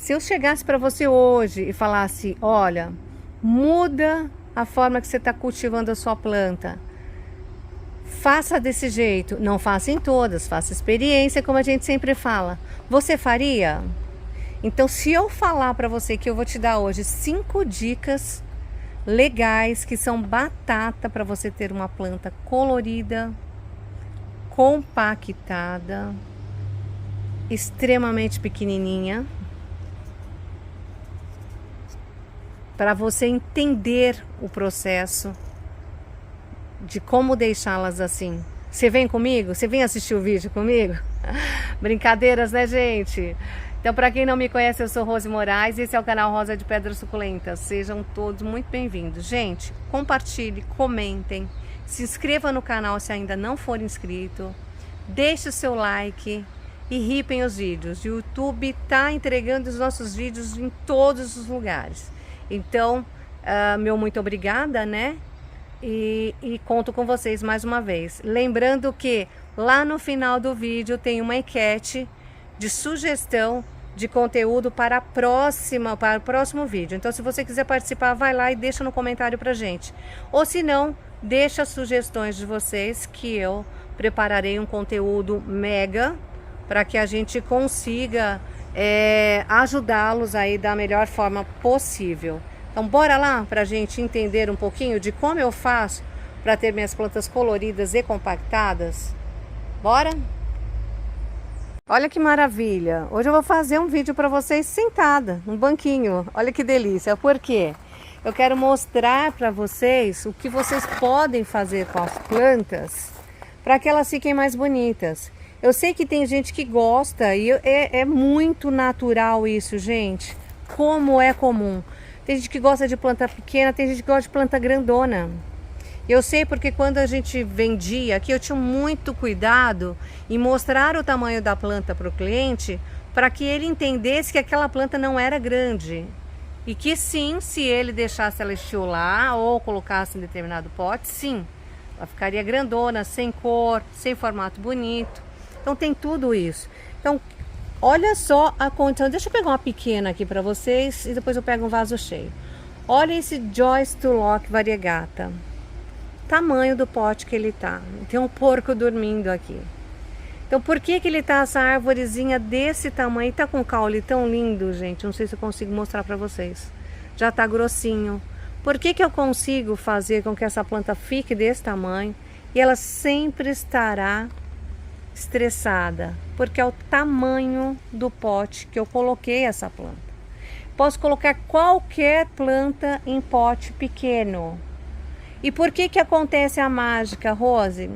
Se eu chegasse para você hoje e falasse, olha, muda a forma que você está cultivando a sua planta. Faça desse jeito. Não faça em todas, faça experiência, como a gente sempre fala. Você faria? Então, se eu falar para você que eu vou te dar hoje 5 dicas legais que são batata para você ter uma planta colorida, compactada, extremamente pequenininha, para você entender o processo de como deixá-las assim. Você vem comigo? Você vem assistir o vídeo comigo? Brincadeiras, né, gente? Então, para quem não me conhece, eu sou Rose Moraes e esse é o canal Rosa de Pedras Suculentas. Sejam todos muito bem-vindos. Gente, compartilhe, comentem, se inscreva no canal se ainda não for inscrito, deixe o seu like e ripem os vídeos. O YouTube está entregando os nossos vídeos em todos os lugares. Então, meu muito obrigada, né? E conto com vocês mais uma vez. Lembrando que lá no final do vídeo tem uma enquete de sugestão de conteúdo para o próximo vídeo. Então, se você quiser participar, vai lá e deixa no comentário pra gente. Ou se não, deixa sugestões de vocês que eu prepararei um conteúdo mega para que a gente consiga ajudá-los aí da melhor forma possível. Então bora lá para a gente entender um pouquinho de como eu faço para ter minhas plantas coloridas e compactadas? Bora? Olha que maravilha! Hoje eu vou fazer um vídeo para vocês sentada num banquinho. Olha que delícia! Por quê? Eu quero mostrar para vocês o que vocês podem fazer com as plantas para que elas fiquem mais bonitas. Eu sei que tem gente que gosta e é muito natural isso, gente. Como é comum. Tem gente que gosta de planta pequena, tem gente que gosta de planta grandona. Eu sei porque quando a gente vendia aqui, eu tinha muito cuidado em mostrar o tamanho da planta para o cliente, para que ele entendesse que aquela planta não era grande. E que sim, se ele deixasse ela estiolar ou colocasse em determinado pote, sim, ela ficaria grandona, sem cor, sem formato bonito. Então tem tudo isso. Então, olha só a condição. Deixa eu pegar uma pequena aqui para vocês e depois eu pego um vaso cheio. Olha esse Joyce Tulloch variegata. Tamanho do pote que ele tá. Tem um porco dormindo aqui. Então, por que ele tá essa árvorezinha desse tamanho? Tá com um caule tão lindo, gente. Não sei se eu consigo mostrar para vocês. Já tá grossinho. Por que eu consigo fazer com que essa planta fique desse tamanho e ela sempre estará estressada? Porque é o tamanho do pote que eu coloquei essa planta. Posso colocar qualquer planta em pote pequeno. E por que acontece a mágica, Rose?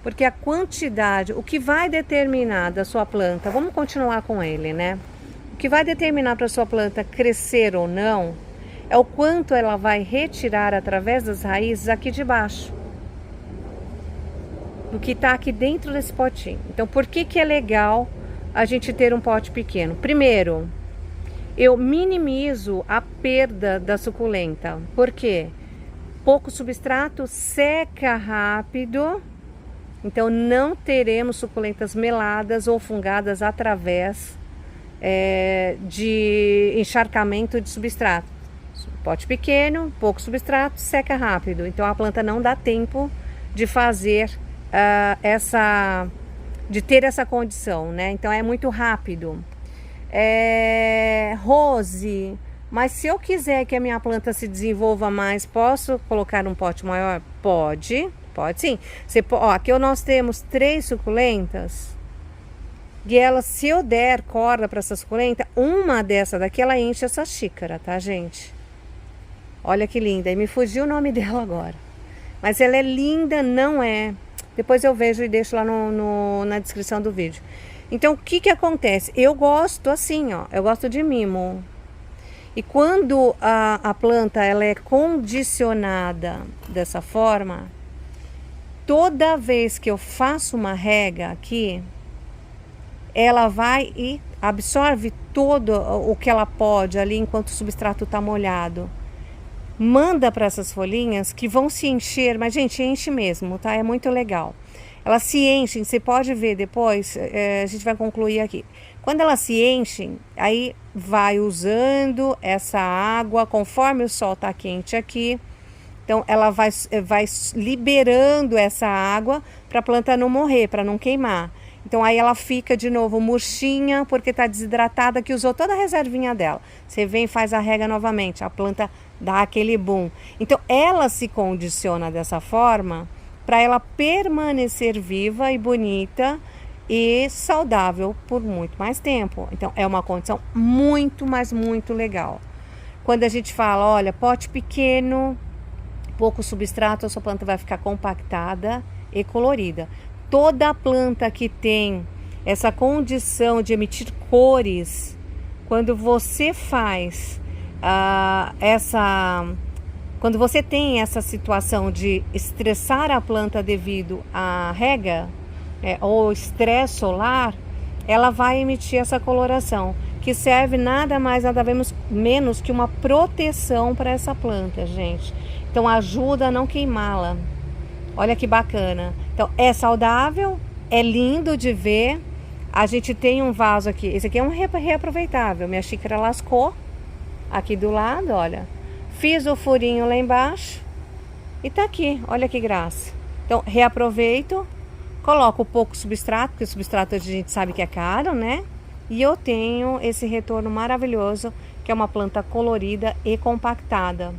Porque a quantidade, o que vai determinar da sua planta, vamos continuar com ele, né? O que vai determinar para a sua planta crescer ou não é o quanto ela vai retirar através das raízes aqui de baixo, do que está aqui dentro desse potinho. Então, por que é legal a gente ter um pote pequeno? Primeiro, eu minimizo a perda da suculenta. Por quê? Pouco substrato, seca rápido. Então, não teremos suculentas meladas ou fungadas através de encharcamento de substrato. Pote pequeno, pouco substrato, seca rápido. Então, a planta não dá tempo de fazer de ter essa condição, né? Então é muito rápido. Rose, mas se eu quiser que a minha planta se desenvolva mais, posso colocar um pote maior? Pode sim. Aqui nós temos 3 suculentas e elas, se eu der corda para essa suculenta, uma dessa daqui ela enche essa xícara, tá, gente? Olha que linda, e me fugiu o nome dela agora, mas ela é linda, não é? Depois eu vejo e deixo lá na descrição do vídeo. Então, o que acontece? Eu gosto assim, ó. Eu gosto de mimo. E quando a planta ela é condicionada dessa forma, toda vez que eu faço uma rega aqui, ela vai e absorve todo o que ela pode ali enquanto o substrato está molhado. Manda para essas folhinhas que vão se encher, mas gente, enche mesmo, tá? É muito legal. Elas se enchem, você pode ver depois, a gente vai concluir aqui. Quando elas se enchem, aí vai usando essa água, conforme o sol está quente aqui, então ela vai liberando essa água para a planta não morrer, para não queimar. Então aí ela fica de novo murchinha, porque está desidratada, que usou toda a reservinha dela. Você vem e faz a rega novamente, a planta dá aquele boom. Então ela se condiciona dessa forma para ela permanecer viva e bonita e saudável por muito mais tempo. Então é uma condição muito, mas muito legal. Quando a gente fala, olha, pote pequeno, pouco substrato, a sua planta vai ficar compactada e colorida. Toda planta que tem essa condição de emitir cores, quando você faz quando você tem essa situação de estressar a planta devido à rega, ou estresse solar, ela vai emitir essa coloração, que serve nada mais, nada menos que uma proteção para essa planta, gente. Então ajuda a não queimá-la. Olha que bacana. Então é saudável, é lindo de ver. A gente tem um vaso aqui, esse aqui é um reaproveitável. Minha xícara lascou aqui do lado, olha. Fiz o furinho lá embaixo e tá aqui, olha que graça. Então reaproveito, coloco pouco substrato, porque o substrato a gente sabe que é caro, né? E eu tenho esse retorno maravilhoso, que é uma planta colorida e compactada.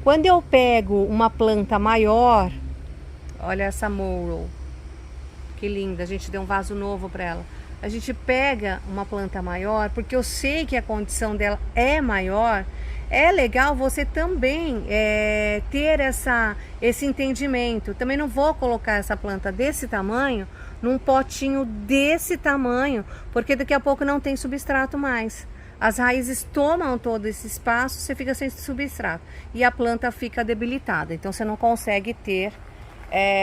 Quando eu pego uma planta maior, olha essa Morrow, que linda, a gente deu um vaso novo para ela. A gente pega uma planta maior, porque eu sei que a condição dela é maior. É legal você também ter esse entendimento. Também não vou colocar essa planta desse tamanho num potinho desse tamanho, porque daqui a pouco não tem substrato mais. As raízes tomam todo esse espaço, você fica sem substrato e a planta fica debilitada. Então você não consegue ter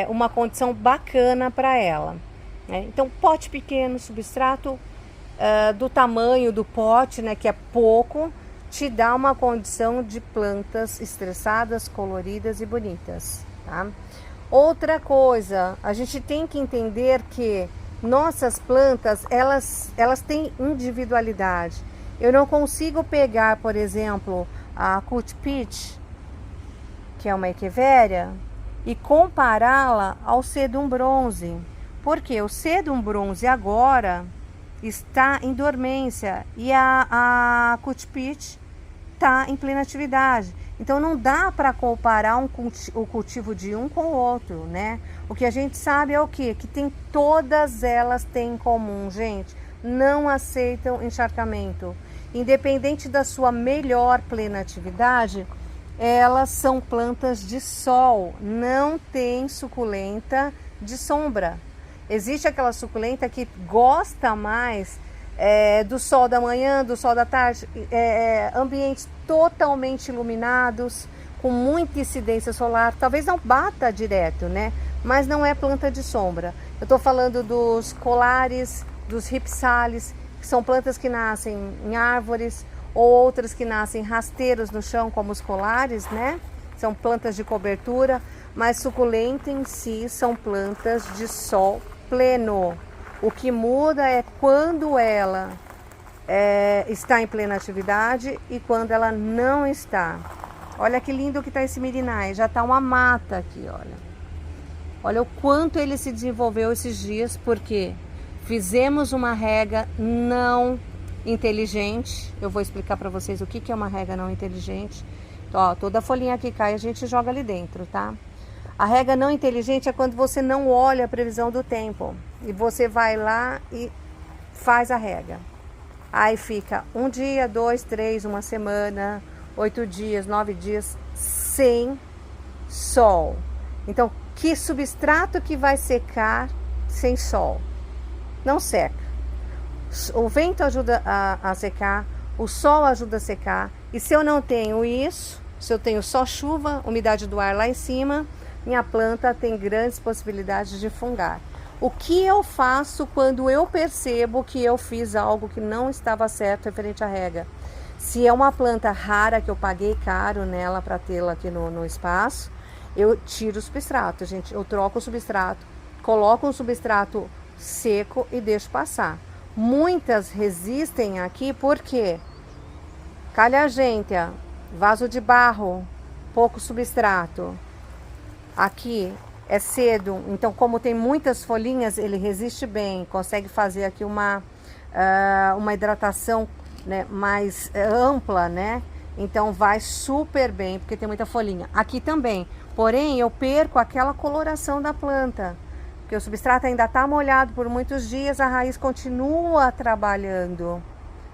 uma condição bacana para ela, né? Então pote pequeno, substrato do tamanho do pote, né, que é pouco, te dá uma condição de plantas estressadas, coloridas e bonitas, tá? Outra coisa, a gente tem que entender que nossas plantas, elas têm individualidade. Eu não consigo pegar, por exemplo, a Cut Peach, que é uma echeveria, e compará-la ao Sedum bronze. Porque o Sedum bronze agora está em dormência e a Cut Peach está em plena atividade. Então não dá para comparar o cultivo de um com o outro, né? O que a gente sabe é o quê? Que todas elas têm em comum, gente. Não aceitam encharcamento. Independente da sua melhor plena atividade, elas são plantas de sol. Não tem suculenta de sombra. Existe aquela suculenta que gosta mais do sol da manhã, do sol da tarde, ambientes totalmente iluminados, com muita incidência solar. Talvez não bata direto, né? Mas não é planta de sombra. Eu estou falando dos colares, dos ripsales, que são plantas que nascem em árvores, ou outras que nascem rasteiros no chão, como os colares, né? São plantas de cobertura, mas suculenta em si são plantas de sol pleno. O que muda é quando ela está em plena atividade e quando ela não está. Olha que lindo que está esse mirinai, já está uma mata aqui, olha. Olha o quanto ele se desenvolveu esses dias, porque fizemos uma rega não inteligente. Eu vou explicar para vocês o que é uma rega não inteligente. Então, ó, toda a folhinha que cai a gente joga ali dentro, tá? A rega não inteligente é quando você não olha a previsão do tempo e você vai lá e faz a rega. Aí fica 1 dia, 2, 3, 1 semana, 8 dias, 9 dias sem sol. Então, que substrato que vai secar sem sol? Não seca. O vento ajuda a secar, o sol ajuda a secar. E se eu não tenho isso, se eu tenho só chuva, umidade do ar lá em cima, minha planta tem grandes possibilidades de fungar. O que eu faço quando eu percebo que eu fiz algo que não estava certo referente à rega? Se é uma planta rara que eu paguei caro nela para tê-la aqui no espaço, eu tiro o substrato, gente. Eu troco o substrato, coloco um substrato seco e deixo passar. Muitas resistem aqui porque calhagêntea, vaso de barro, pouco substrato. Aqui é cedo, então como tem muitas folhinhas, ele resiste bem, consegue fazer aqui uma hidratação, né, mais ampla, né? Então vai super bem, porque tem muita folhinha. Aqui também, porém eu perco aquela coloração da planta, porque o substrato ainda está molhado por muitos dias, a raiz continua trabalhando.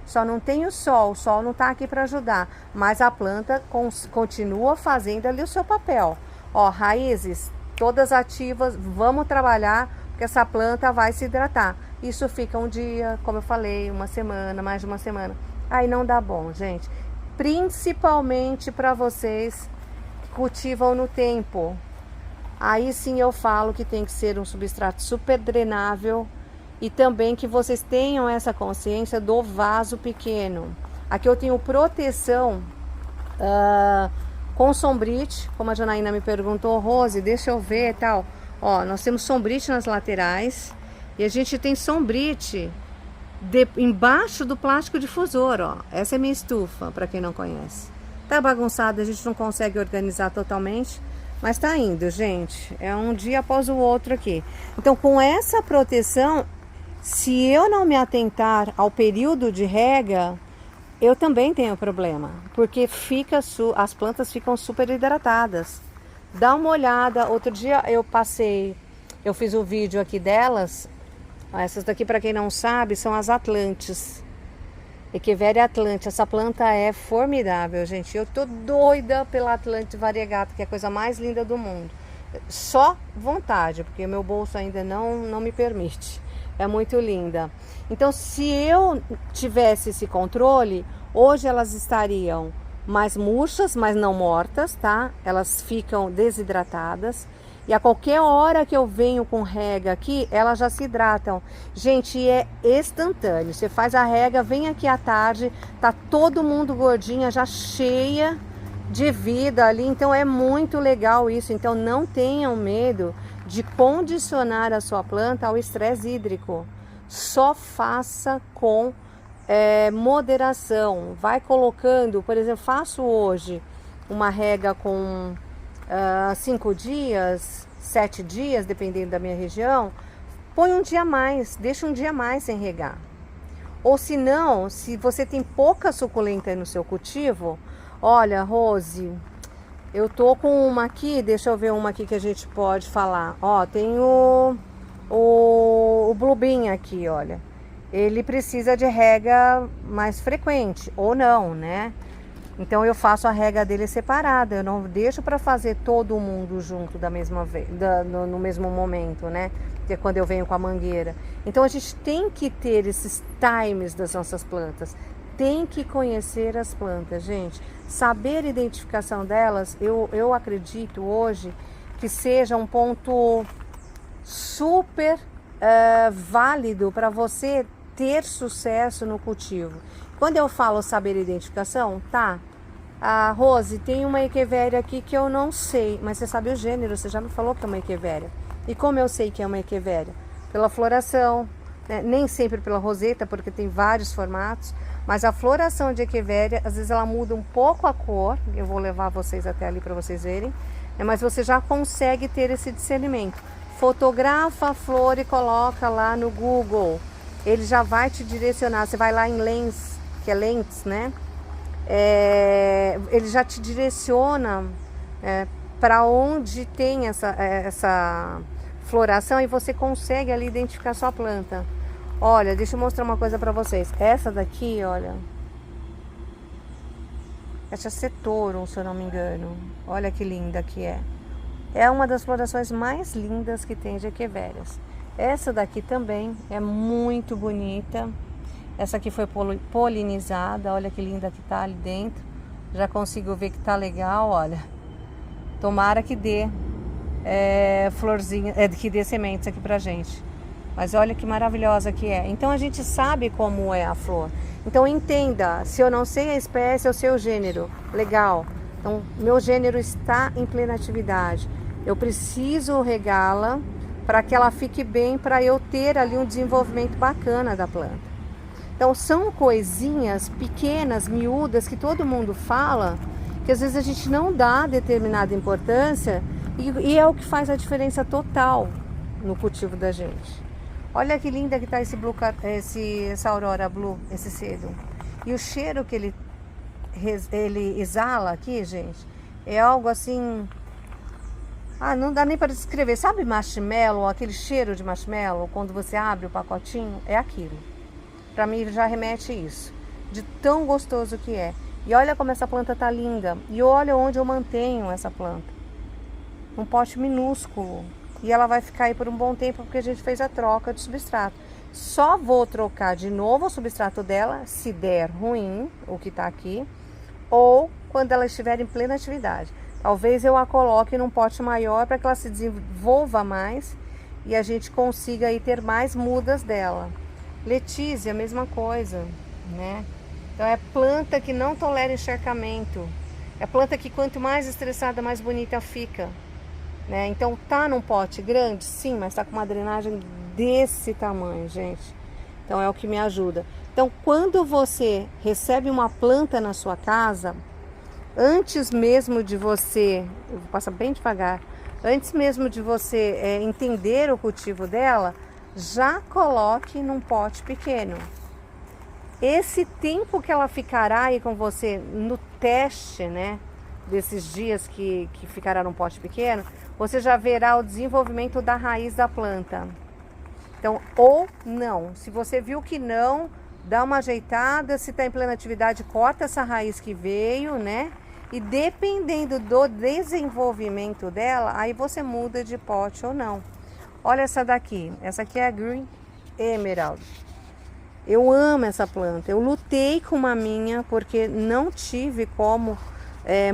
Só não tem o sol não está aqui para ajudar, mas a planta continua fazendo ali o seu papel. Ó, raízes todas ativas, vamos trabalhar, porque essa planta vai se hidratar. Isso fica um dia, como eu falei, uma semana, mais de uma semana. Aí não dá bom, gente. Principalmente para vocês que cultivam no tempo. Aí sim eu falo que tem que ser um substrato super drenável e também que vocês tenham essa consciência do vaso pequeno. Aqui eu tenho proteção com sombrite, como a Janaína me perguntou, Rose, deixa eu ver e tal. Ó, nós temos sombrite nas laterais e a gente tem sombrite embaixo do plástico difusor, ó. Essa é minha estufa, para quem não conhece. Tá bagunçado, a gente não consegue organizar totalmente, mas tá indo, gente. É um dia após o outro aqui. Então, com essa proteção, se eu não me atentar ao período de rega, eu também tenho problema, porque as plantas ficam super hidratadas. Dá uma olhada, outro dia eu fiz um vídeo aqui delas. Essas daqui, para quem não sabe, são as Atlantes. Echeveria Atlante. Essa planta é formidável, gente. Eu tô doida pela Atlante variegata, que é a coisa mais linda do mundo. Só vontade, porque meu bolso ainda não me permite. É muito linda. Então, se eu tivesse esse controle, hoje elas estariam mais murchas, mas não mortas, tá? Elas ficam desidratadas. E a qualquer hora que eu venho com rega aqui, elas já se hidratam. Gente, é instantâneo. Você faz a rega, vem aqui à tarde, tá todo mundo gordinha, já cheia de vida ali. Então é muito legal isso. Então não tenham medo de condicionar a sua planta ao estresse hídrico. Só faça com moderação. Vai colocando, por exemplo, faço hoje uma rega com 5 dias, 7 dias, dependendo da minha região. Põe um dia a mais, deixa um dia a mais sem regar. Ou se não, se você tem pouca suculenta no seu cultivo, olha, Rose, eu tô com uma aqui, deixa eu ver uma aqui que a gente pode falar. Ó, tem o Blue Bean aqui, olha. Ele precisa de rega mais frequente, ou não, né? Então eu faço a rega dele separada, eu não deixo para fazer todo mundo junto da mesma vez, no mesmo momento, né? Que é quando eu venho com a mangueira. Então a gente tem que ter esses times das nossas plantas, tem que conhecer as plantas, gente. Saber a identificação delas, eu acredito hoje que seja um ponto super válido para você ter sucesso no cultivo. Quando eu falo saber identificação, tá? A Rose, tem uma Echeveria aqui que eu não sei, mas você sabe o gênero, você já me falou que é uma Echeveria. E como eu sei que é uma Echeveria? Pela floração, né? Nem sempre pela roseta, porque tem vários formatos, mas a floração de Echeveria, às vezes ela muda um pouco a cor, eu vou levar vocês até ali para vocês verem, né? Mas você já consegue ter esse discernimento. Fotografa a flor e coloca lá no Google. Ele já vai te direcionar. Você vai lá em Lens, que é lentes, né? Ele já te direciona para onde tem essa floração e você consegue ali identificar sua planta. Olha, deixa eu mostrar uma coisa para vocês. Essa daqui, olha. Essa é Cetorum, se eu não me engano. Olha que linda que é. É uma das florações mais lindas que tem de Echeverias. Essa daqui também é muito bonita. Essa aqui foi polinizada. Olha que linda que tá ali dentro. Já consigo ver que tá legal, olha. Tomara que dê florzinha, que dê sementes aqui pra gente. Mas olha que maravilhosa que é. Então a gente sabe como é a flor. Então entenda, se eu não sei a espécie, eu sei o gênero. Legal. Então meu gênero está em plena atividade. Eu preciso regá-la para que ela fique bem, para eu ter ali um desenvolvimento bacana da planta. Então são coisinhas pequenas, miúdas, que todo mundo fala, que às vezes a gente não dá determinada importância e é o que faz a diferença total no cultivo da gente. Olha que linda que está essa aurora blue, esse cedo. E o cheiro que ele exala aqui, gente, é algo assim... não dá nem para descrever. Sabe marshmallow, aquele cheiro de marshmallow, quando você abre o pacotinho? É aquilo. Para mim já remete isso, de tão gostoso que é. E olha como essa planta tá linda. E olha onde eu mantenho essa planta. Um pote minúsculo. E ela vai ficar aí por um bom tempo, porque a gente fez a troca de substrato. Só vou trocar de novo o substrato dela, se der ruim, o que tá aqui, ou quando ela estiver em plena atividade. Talvez eu a coloque num pote maior para que ela se desenvolva mais e a gente consiga aí ter mais mudas dela. Letícia, a mesma coisa, né? Então é planta que não tolera encharcamento. É planta que quanto mais estressada, mais bonita fica, né? Então tá num pote grande, sim, mas tá com uma drenagem desse tamanho, gente. Então é o que me ajuda. Então quando você recebe uma planta na sua casa, antes mesmo de você, eu vou passar bem devagar, antes mesmo de você entender o cultivo dela, já coloque num pote pequeno. Esse tempo que ela ficará aí com você no teste, né, desses dias que ficará num pote pequeno, você já verá o desenvolvimento da raiz da planta. Então, ou não, se você viu que não, dá uma ajeitada, se está em plena atividade, corta essa raiz que veio, né? E dependendo do desenvolvimento dela, aí você muda de pote ou não. Olha essa daqui, essa aqui é a Green Emerald. Eu amo essa planta, eu lutei com uma minha porque não tive como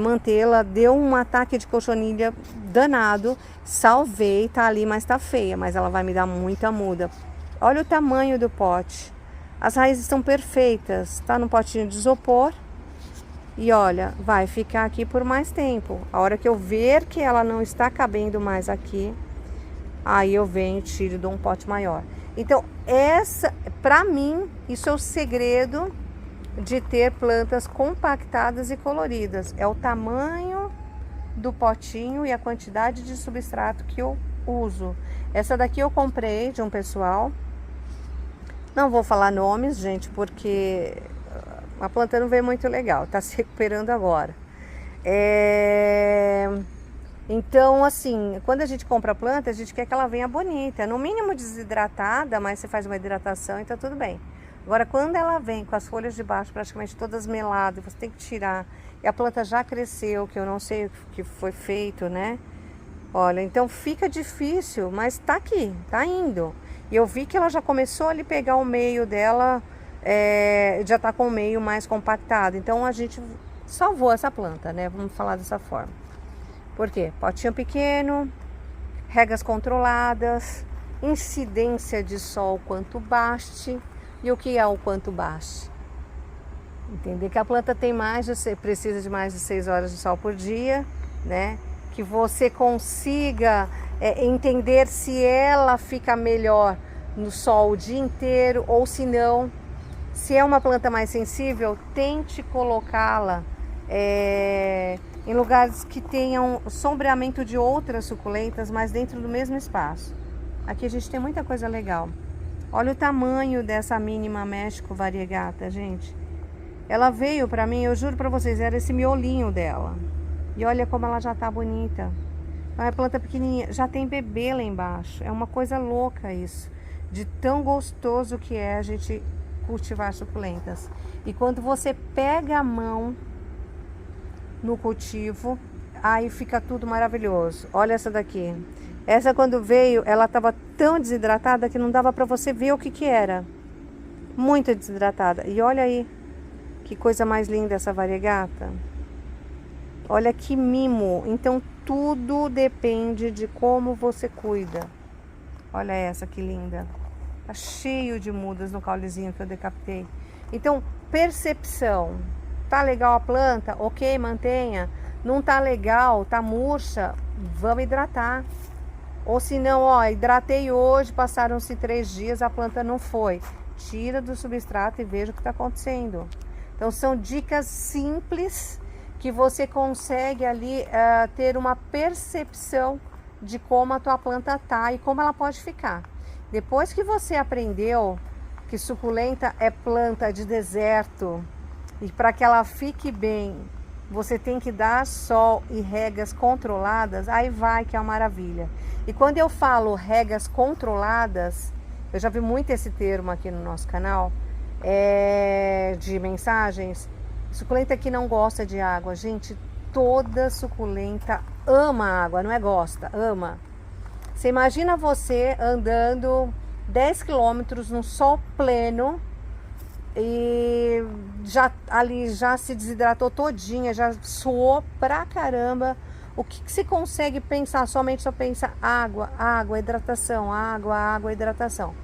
mantê-la, deu um ataque de cochonilha danado, salvei, tá ali, mas tá feia, mas ela vai me dar muita muda. Olha o tamanho do pote, as raízes estão perfeitas, tá no potinho de isopor e olha, vai ficar aqui por mais tempo. A hora que eu ver que ela não está cabendo mais aqui, aí eu venho e tiro de um pote maior. Então, para mim, isso é o segredo de ter plantas compactadas e coloridas. É o tamanho do potinho e a quantidade de substrato que eu uso. Essa daqui eu comprei de um pessoal. Não vou falar nomes, gente, porque a planta não veio muito legal. Tá se recuperando agora. Então, assim, quando a gente compra a planta, a gente quer que ela venha bonita, no mínimo desidratada, mas você faz uma hidratação e tá tudo bem. Agora, quando ela vem com as folhas de baixo praticamente todas meladas, você tem que tirar, e a planta já cresceu, que eu não sei o que foi feito, né? Olha, então fica difícil, mas tá aqui, tá indo. E eu vi que ela já começou a pegar o meio dela, já tá com o meio mais compactado. Então, a gente salvou essa planta, né? Vamos falar dessa forma. Por quê? Potinho pequeno, regas controladas, incidência de sol quanto baste. E o que é o quanto baste? Entender que a planta tem precisa de mais de 6 horas de sol por dia, né? Que você consiga entender se ela fica melhor no sol o dia inteiro ou se não. Se é uma planta mais sensível, tente colocá-la em lugares que tenham sombreamento de outras suculentas, mas dentro do mesmo espaço. Aqui a gente tem muita coisa legal. Olha o tamanho dessa mínima México variegata, gente. Ela veio pra mim, eu juro pra vocês, era esse miolinho dela. E olha como ela já tá bonita. É uma planta pequenininha, já tem bebê lá embaixo. É uma coisa louca isso, de tão gostoso que é a gente cultivar suculentas. E quando você pega a mão no cultivo, aí fica tudo maravilhoso. Olha essa daqui. Essa quando veio, ela estava tão desidratada que não dava para você ver o que era. Muito desidratada. E olha aí, que coisa mais linda essa variegata. Olha que mimo. Então tudo depende de como você cuida. Olha essa que linda. Tá cheio de mudas no caulezinho que eu decapitei. Então, percepção. Tá legal a planta? Ok, mantenha. Não tá legal, tá murcha, vamos hidratar. Ou se não, ó, hidratei hoje, passaram-se 3 dias, a planta não foi. tira do substrato e veja o que está acontecendo. Então são dicas simples que você consegue ali ter uma percepção de como a tua planta tá e como ela pode ficar. Depois que você aprendeu que suculenta é planta de deserto e para que ela fique bem, você tem que dar sol e regas controladas, aí vai que é uma maravilha. E quando eu falo regas controladas, eu já vi muito esse termo aqui no nosso canal, de mensagens. Suculenta que não gosta de água, gente, toda suculenta ama água, não é gosta, ama. Você imagina você andando 10 quilômetros no sol pleno e já se desidratou todinha, já suou pra caramba. O que você consegue pensar? Somente só pensa água, água, hidratação, água, água, hidratação.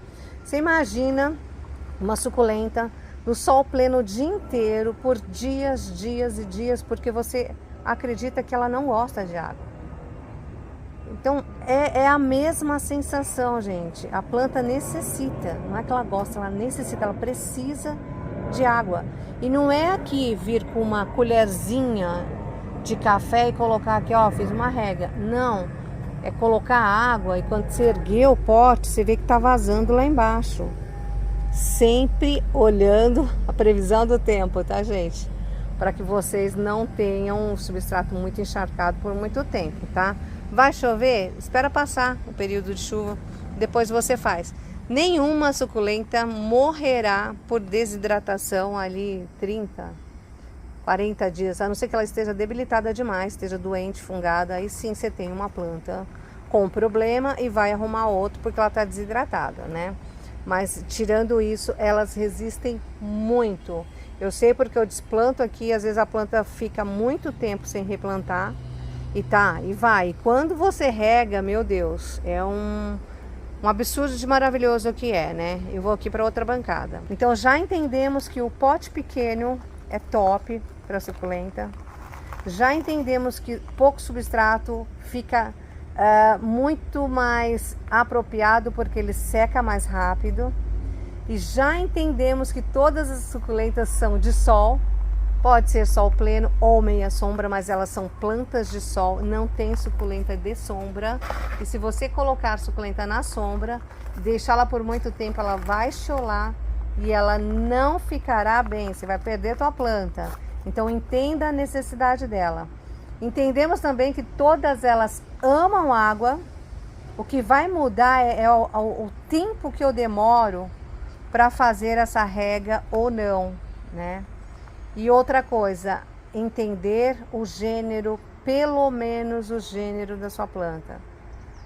Você imagina uma suculenta no sol pleno o dia inteiro, por dias, dias e dias, porque você acredita que ela não gosta de água. Então é a mesma sensação, gente. A planta necessita, não é que ela gosta, ela necessita, ela precisa de água. E não é aqui vir com uma colherzinha de café e colocar aqui, ó, fiz uma rega. Não, é colocar água e quando você erguer o pote, você vê que tá vazando lá embaixo. Sempre olhando a previsão do tempo, tá, gente? Para que vocês não tenham um substrato muito encharcado por muito tempo, tá? Vai chover? Espera passar o período de chuva, depois você faz. Nenhuma suculenta morrerá por desidratação ali 30, 40 dias, a não ser que ela esteja debilitada demais, esteja doente, fungada, aí sim você tem uma planta com problema e vai arrumar outro porque ela está desidratada, né? Mas tirando isso, elas resistem muito. Eu sei porque eu desplanto aqui, às vezes a planta fica muito tempo sem replantar e vai. E quando você rega, meu Deus, é um absurdo de maravilhoso que é, né? Eu vou aqui para outra bancada. Então já entendemos que o pote pequeno é top para suculenta. Já entendemos que pouco substrato fica muito mais apropriado porque ele seca mais rápido. E já entendemos que todas as suculentas são de sol. Pode ser sol pleno ou meia sombra, mas elas são plantas de sol, não tem suculenta de sombra. E se você colocar suculenta na sombra, deixá-la por muito tempo, ela vai cholar e ela não ficará bem, você vai perder tua planta. Então entenda a necessidade dela. Entendemos também que todas elas amam água. O que vai mudar é o tempo que eu demoro para fazer essa rega ou não, né? E outra coisa, entender o gênero, pelo menos o gênero da sua planta.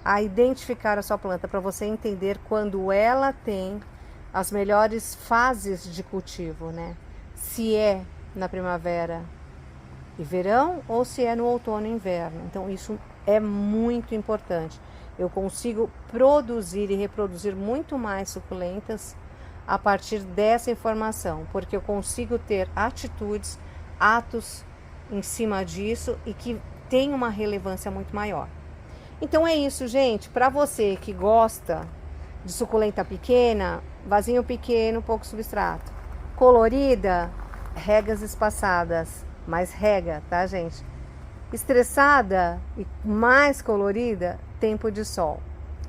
A identificar a sua planta para você entender quando ela tem as melhores fases de cultivo, né? Se é na primavera e verão ou se é no outono e inverno. Então isso é muito importante. Eu consigo produzir e reproduzir muito mais suculentas a partir dessa informação, porque eu consigo ter atitudes, atos em cima disso e que tem uma relevância muito maior. Então é isso, gente. Para você que gosta de suculenta pequena, vasinho pequeno, pouco substrato. Colorida, regas espaçadas, mais rega, tá, gente? Estressada e mais colorida, tempo de sol.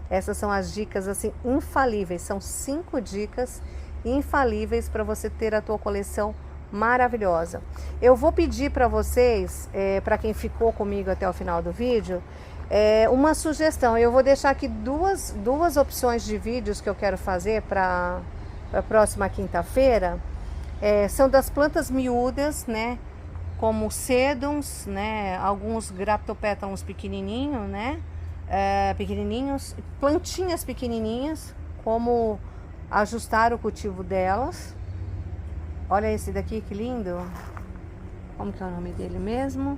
Essas são as dicas assim infalíveis, são 5 dicas infalíveis para você ter a tua coleção maravilhosa. Eu vou pedir para vocês, para quem ficou comigo até o final do vídeo, uma sugestão. Eu vou deixar aqui duas opções de vídeos que eu quero fazer para a próxima quinta-feira. São das plantas miúdas, né? Como sedums, né? Alguns graptopétalos pequenininhos, né? Pequenininhos, plantinhas pequenininhas, como ajustar o cultivo delas. Olha esse daqui que lindo. Como que é o nome dele mesmo?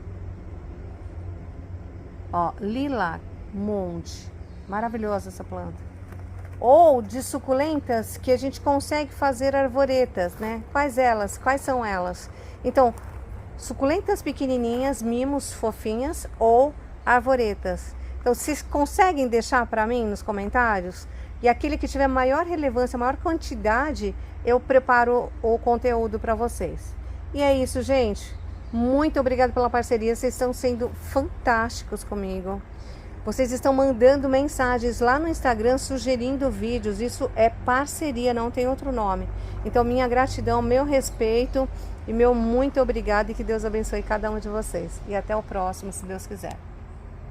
Ó, Lilac Monde. Maravilhosa essa planta. Ou de suculentas que a gente consegue fazer arvoretas, né? Quais são elas? Então, suculentas pequenininhas, mimos fofinhas ou arvoretas. Então, vocês conseguem deixar para mim nos comentários E aquele que tiver maior relevância, maior quantidade, eu preparo o conteúdo para vocês. E é isso, gente. Muito obrigada pela parceria. Vocês estão sendo fantásticos comigo. Vocês estão mandando mensagens lá no Instagram sugerindo vídeos. Isso é parceria, não tem outro nome. Então, minha gratidão, meu respeito e meu muito obrigado. E que Deus abençoe cada um de vocês. E até o próximo, se Deus quiser.